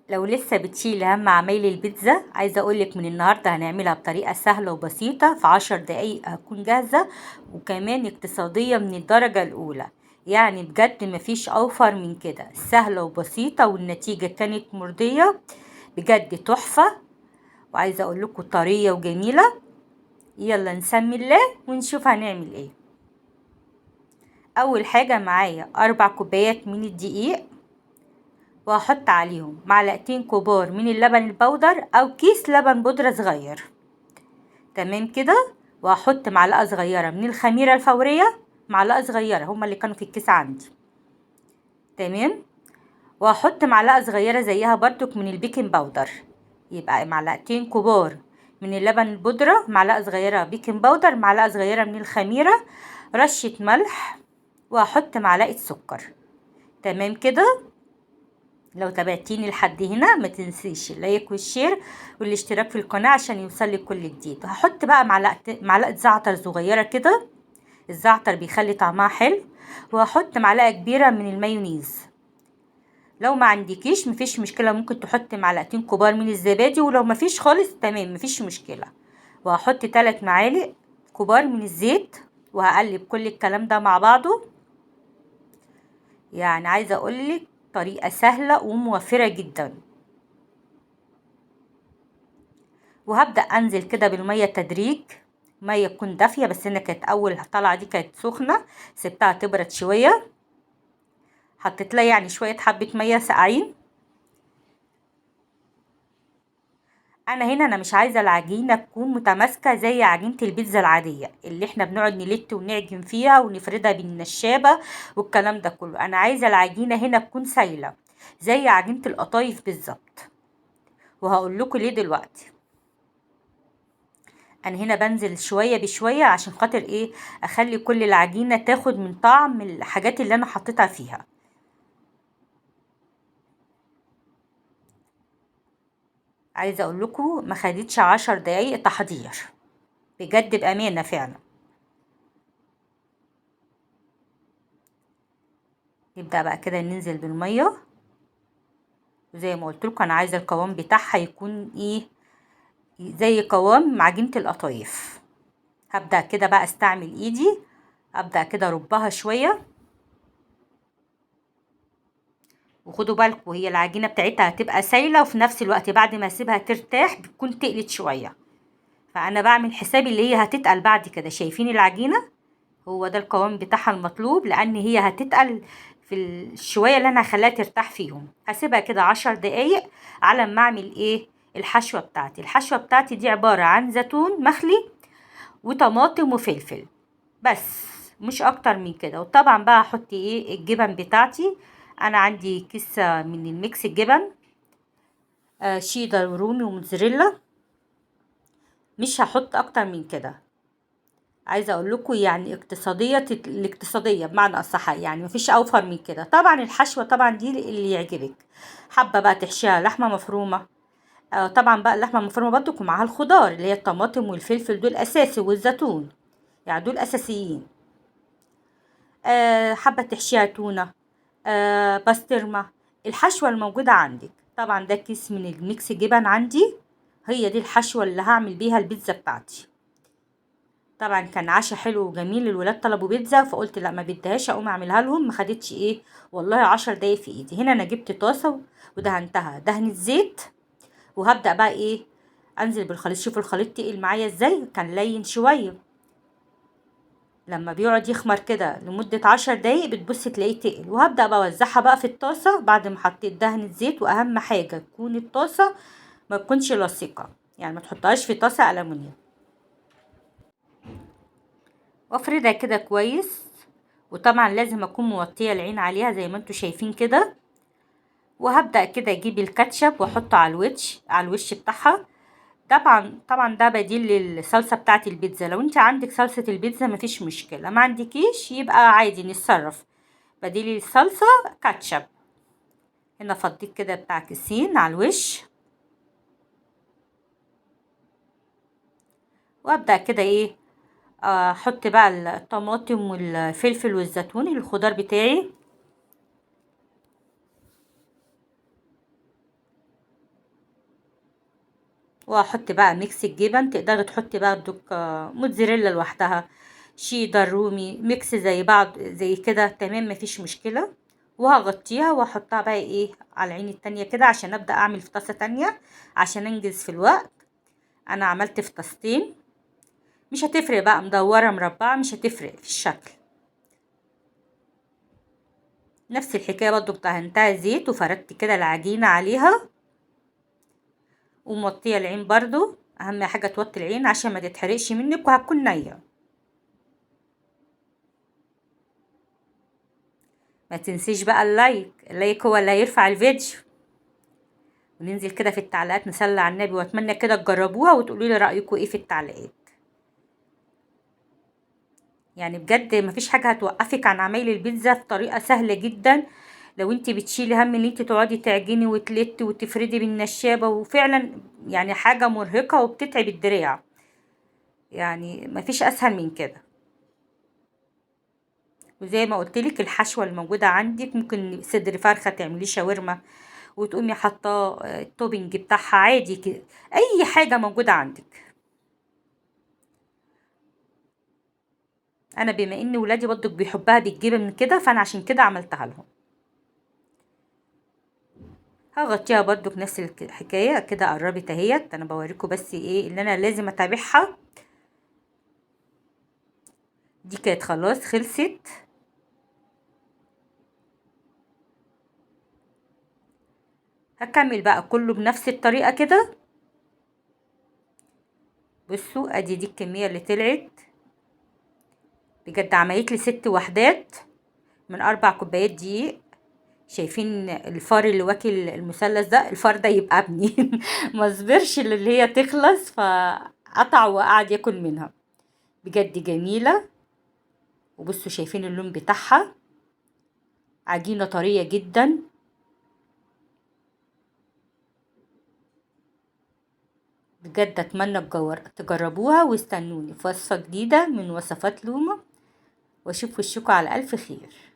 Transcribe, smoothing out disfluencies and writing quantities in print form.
لو لسه بتشيل هم عمايل البيتزا، عايزة اقولك من النهاردة هنعملها بطريقة سهلة وبسيطة، في 10 دقايق هتكون جاهزة، وكمان اقتصادية من الدرجة الأولى. يعني بجد مفيش أوفر من كده، سهلة وبسيطة والنتيجة كانت مرضية بجد تحفة. وعايزة اقولكوا طرية وجميلة. يلا نسمي الله ونشوف هنعمل ايه. أول حاجة معايا 4 كوبايات من الدقيق، وهحط عليهم 2 معلقة كبار من اللبن البودر او كيس لبن بودرة صغير. تمام كده. وهحط معلقة صغيرة من الخميرة الفورية، معلقة صغيرة، هما اللي كانوا في الكيس عندي. تمام. وهحط معلقة صغيرة زيها برضك من البيكنج باودر، يبقى 2 معلقة كبار من اللبن البودرة، معلقة صغيرة بيكنج باودر، معلقة صغيرة من الخميرة، رشة ملح، وهحط معلقة سكر. تمام كده. لو تابعتيني لحد هنا ما تنسيش اللايك والشير والاشتراك في القناة عشان يوصلك كل جديد. هحط بقى معلقة زعتر صغيرة كده، الزعتر بيخلي طعمها حلو. وهحط معلقة كبيرة من المايونيز. لو ما عندكيش مفيش مشكلة، ممكن تحطي 2 معلقة كبار من الزبادي، ولو مفيش خالص تمام مفيش مشكلة. وهحط 3 معالق كبار من الزيت، وهقلب كل الكلام ده مع بعضه. يعني عايزة اقولك طريقة سهلة وموفرة جدا. وهبدأ انزل كده بالمية تدريج، مية تكون دافية، بس انا كانت اول طلعة دي كانت سخنة، سبتها تبرد شوية، حطيت لها يعني شوية حبة مية ساقعين. انا مش عايزة العجينة تكون متماسكة زي عجينة البيتزا العادية اللي احنا بنقعد نلت ونعجن فيها ونفردها بالنشابة والكلام ده كله. انا عايزة العجينة هنا تكون سايلة زي عجينة القطايف بالظبط. وهقول لكم ليه دلوقتي. انا هنا بنزل شويه بشويه عشان خاطر ايه، اخلي كل العجينه تاخد من طعم الحاجات اللي انا حطيتها فيها. عايزه اقول لكم ما خدتش 10 دقايق تحضير، بجد بامانه فعلا. نبدا بقى كده ننزل بالميه، وزي ما قلت لكم انا عايزه القوام بتاعها يكون ايه، زي قوام عجينه القطايف. هبدا كده بقى استعمل ايدي، ابدا كده اربها شويه. وخدوا بالكم هي العجينه بتاعتها هتبقى سايله، وفي نفس الوقت بعد ما اسيبها ترتاح بتكون تقلت شويه. فانا بعمل حسابي اللي هي هتتقل بعد كده. شايفين العجينه؟ هو ده القوام بتاعها المطلوب، لان هي هتتقل في الشويه اللي انا هخليها ترتاح فيهم. هسيبها كده 10 دقايق على ما اعمل ايه الحشوه بتاعتي. الحشوه بتاعتي دي عباره عن زيتون مخلي وطماطم وفلفل بس، مش اكتر من كده. وطبعا بقى هحط ايه الجبن بتاعتي. انا عندي كيس من الميكس الجبن، شيدر ورومي وموتزاريلا. مش هحط اكتر من كده. عايزه اقول لكم يعني الاقتصاديه بمعنى اصح، يعني مفيش اوفر من كده. طبعا الحشوه طبعا دي اللي يعجبك، حابه بقى تحشيها لحمه مفرومه. طبعا بقى اللحمه المفرومه برضو ومعاها الخضار اللي هي الطماطم والفلفل، دول اساسي، والزيتون، يعني دول اساسيين. حابه تحشيها تونه، بسطرمه، الحشوه الموجوده عندك. طبعا ده كيس من الميكس جبن عندي، هي دي الحشوه اللي هعمل بيها البيتزا بتاعتي. طبعا كان عشا حلو وجميل، الولاد طلبوا بيتزا فقلت لا ما بديهاش، اقوم اعملها لهم. ما خدتش ايه والله 10 دقايق في ايدي. هنا انا جبت طاسه ودهنتها دهنة زيت، وهبدا بقى ايه انزل بالخليط. شوفوا الخليط تقل معايا ازاي، كان لين شويه. لما بيقعد يخمر كده لمده 10 دقايق بتبص تلاقيه تقل. وهبدا بقى اوزعها بقى في الطاسه بعد ما حطيت دهنة زيت. واهم حاجه تكون الطاسه ما تكونش لاصقه، يعني ما تحطهاش في طاسه ألمونيوم. وافردها كده كويس. وطبعا لازم اكون موطيه العين عليها زي ما انتوا شايفين كده. وهبدا كده اجيب الكاتشب واحطه على الوش بتاعها. طبعا ده بديل للصلصه بتاعه البيتزا. لو انت عندك صلصه البيتزا مفيش مشكله، ما عندكيش يبقى عادي نتصرف. بديل الصلصه كاتشب. هنا فضيت كده بتاع كيسين على الوش. وابدا كده ايه احط بقى الطماطم والفلفل والزيتون الخضار بتاعي. وهحط بقى ميكس الجبن، تقدري تحطي بقى موتزاريلا لوحدها، شيدر، رومي، ميكس زي بعض زي كده، تمام مفيش مشكلة. وهغطيها واحطها بقى ايه على العين التانية كده عشان ابدأ اعمل في طاسة تانية عشان انجز في الوقت. انا عملت في طاستين، مش هتفرق بقى مدورة مربعة، مش هتفرق في الشكل. نفس الحكاية برضو دهنتها زيت وفردت كده العجينة عليها، وموطية العين برضو، اهم حاجة توطي العين عشان ما تتحرقش منك وهتكون نية. ما تنسيش بقى اللايك هو اللي هيرفع الفيديو. وننزل كده في التعليقات نصلي على النبي، واتمنى كده تجربوها وتقولوا لي رأيكم ايه في التعليقات. يعني بجد مفيش حاجة هتوقفك عن عمايل البيتزا في طريقة سهلة جدا. لو انت بتشيلي هم ان انت تقعدي تعجني وتلتي وتفردي بالنشابة، وفعلا يعني حاجة مرهقة وبتتعب الدراع، يعني مفيش اسهل من كده. وزي ما قلتلك الحشوة الموجودة عندك، ممكن صدر فرخة تعمليه شاورما وتقومي حاطاه التوبينج بتاعها عادي كده، اي حاجة موجودة عندك. انا بما ان ولادي برضك بيحبها بالجبن من كده، فانا عشان كده عملتها لهم. هغطيها برضك نفس الحكايه كده، قربت اهيت. انا بوريكم بس ايه اللي انا لازم اتابعها. دي كانت خلاص خلصت. هكمل بقى كله بنفس الطريقه كده. بصوا ادي دي الكميه اللي طلعت، بجد عملت لي 6 وحدات من 4 كوبايات دقيق. شايفين الفار اللي واكل المثلث ده؟ الفار ده يبقى ابني. ما صبرش اللي هي تخلص فقطع وقعد ياكل منها. بجد جميله. وبصوا شايفين اللون بتاعها، عجينه طريه جدا. بجد اتمنى تجربوها واستنوني في وصفه جديده من وصفات لومه، واشوف وشكوا على الف خير.